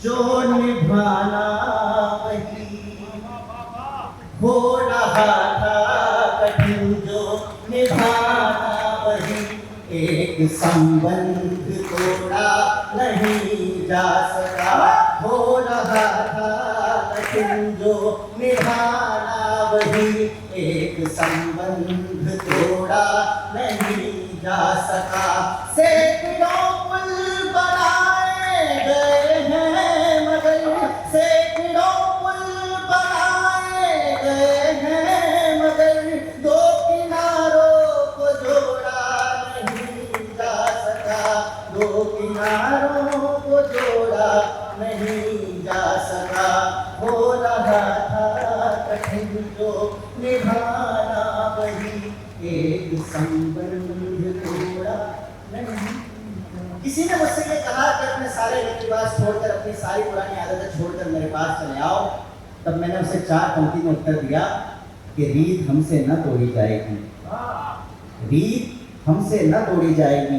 जो निभाना वही हो रहा था कठिन, जो निभाना वही एक संबंध तोड़ा नहीं जा सका। हो रहा था कठिन, जो निभाना वही एक संबंध तोड़ा नहीं जा सका। सैकड़ों पुल बनाए गए हैं मगर, सैकड़ों पुल बनाए गए हैं मगर, दो किनारों को जोड़ा नहीं जा सका। दो किनारों को जोड़ा नहीं जा सका। हो रहा था कठिन, जो निभाना वही एक संबंध तोड़ा नहीं। किसी ने मुझसे ये कहा कि अपने सारे रीति रिवाज छोड़कर, अपनी सारी पुरानी आदतें छोड़कर मेरे पास चले आओ। तब मैंने उसे 4 पंक्ति में उत्तर दिया कि रीत हमसे न तोड़ी जाएगी, रीत हमसे न तोड़ी जाएगी,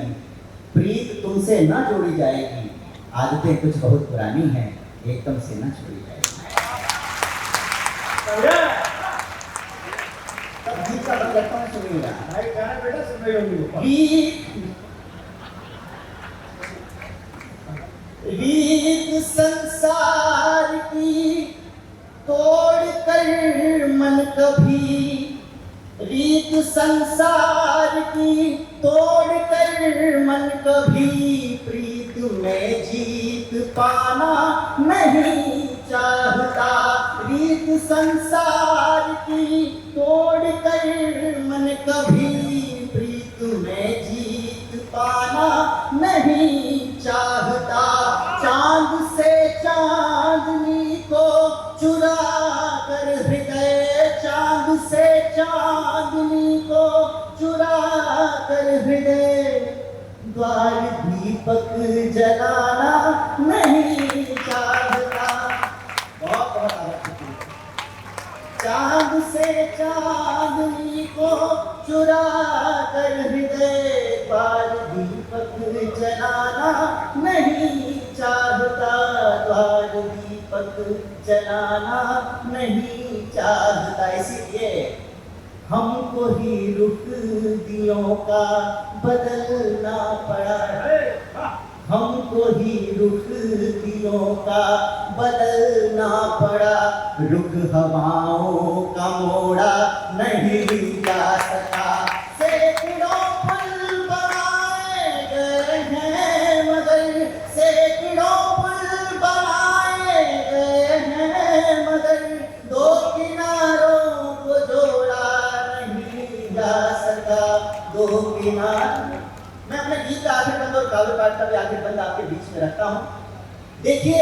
प्रीत तुमसे न जोड़ी जाएगी, आदतें कुछ बहुत पुरानी हैं, एकदम से न छोड़ी जाएगी। तब गीत का बंद सुनिएगा। बेटा सुन रही होगी। रीत संसार की तोड़ कर मन कभी, रीत संसार की तोड़ कर मन कभी, प्रीत में जीत पाना नहीं चाहता। रीत संसार की तोड़ कर मन कभी, प्रीत में जीत पाना नहीं चाहता। चांद से चांदनी को चुरा कर हृदय, चांद से चांदनी को चुरा कर हृदय, द्वार दीपक जलाना नहीं चाहता। बहुत बहुत चांद से चांदनी को चुरा कर हृदय, द्वार दीपक जलाना नहीं चाहता। द्वार दीपक जलाना नहीं चाहता। इसीलिए हमको ही रुख दियों का बदलना पड़ा, हमको ही रुख दियों का बदलना पड़ा। रुख हवाओं का मोड़ा नहीं जा सका। सैकड़ों पुल बनाए गए हैं मगर, सैकड़ों पुल बनाए गए हैं मगर, दो किनारों को जोड़ा नहीं जा सका। दो किनारों। मैं अपने गीत का आखिर बंद और काव्य पाठ का भी आखिर बंद आपके बीच में रखता हूँ। देखिए,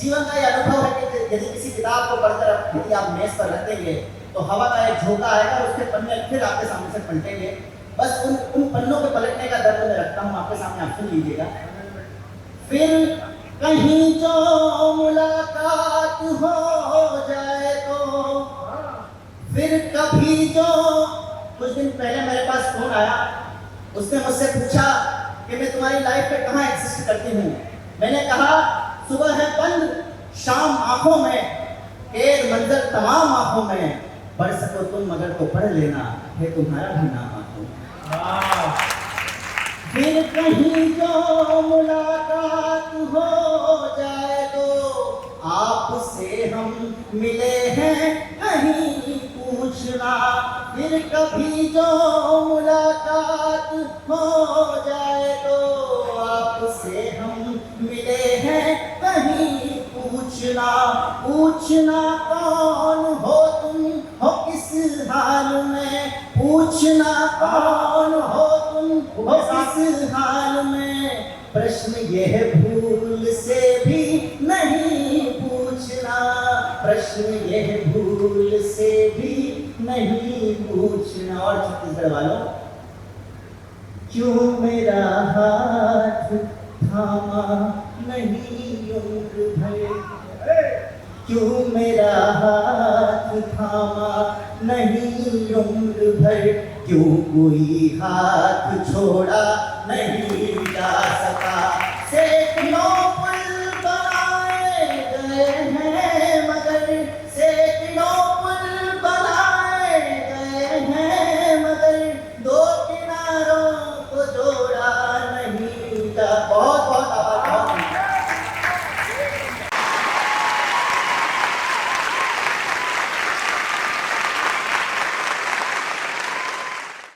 जीवन का यह अनुभव है कि यदि किसी किताब को पढ़कर यदि आप मेज पर रख देंगे तो हवा का एक झोंका आएगा, उसके पन्ने फिर आपके सामने से पलटेंगे। बस उन पन्नों के पलटने का दर्द मैं रखता हूँ आपके सामने, आप सुन लीजिएगा। फिर कहीं जो मुलाकात हो जाए तो, फिर कभी जो। कुछ दिन पहले मेरे पास फोन आया, उसने मुझसे पूछा कि मैं तुम्हारी लाइफ में कहाँ एग्जिस्ट करती हूँ। मैंने कहा सुबह है बंद, शाम आंखों में, एक मंजर तमाम आंखों में, पढ़ सको तुम मगर तो पढ़ लेना है तुम्हारा भी नाम आंखों में। फिर कहीं जो मुलाकात हो जाए तो, आपसे हम मिले हैं कहीं पूछना। फिर कभी जो मुलाकात हो जाए तो, आपसे हम मिले हैं कहीं पूछना। पूछना कौन हो तुम हो किस हाल में, पूछना कौन हो तुम हो किस हाल में। प्रश्न यह भूल से भी नहीं पूछना, प्रश्न यह भूल से भी नहीं पूछना। और छत्तीसगढ़ वालों, क्यों मेरा हाथ थामा नहीं उम्र भर, क्यों मेरा हाथ थामा नहीं उम्र भर, क्यों कोई हाथ छोड़ा नहीं जा सका। से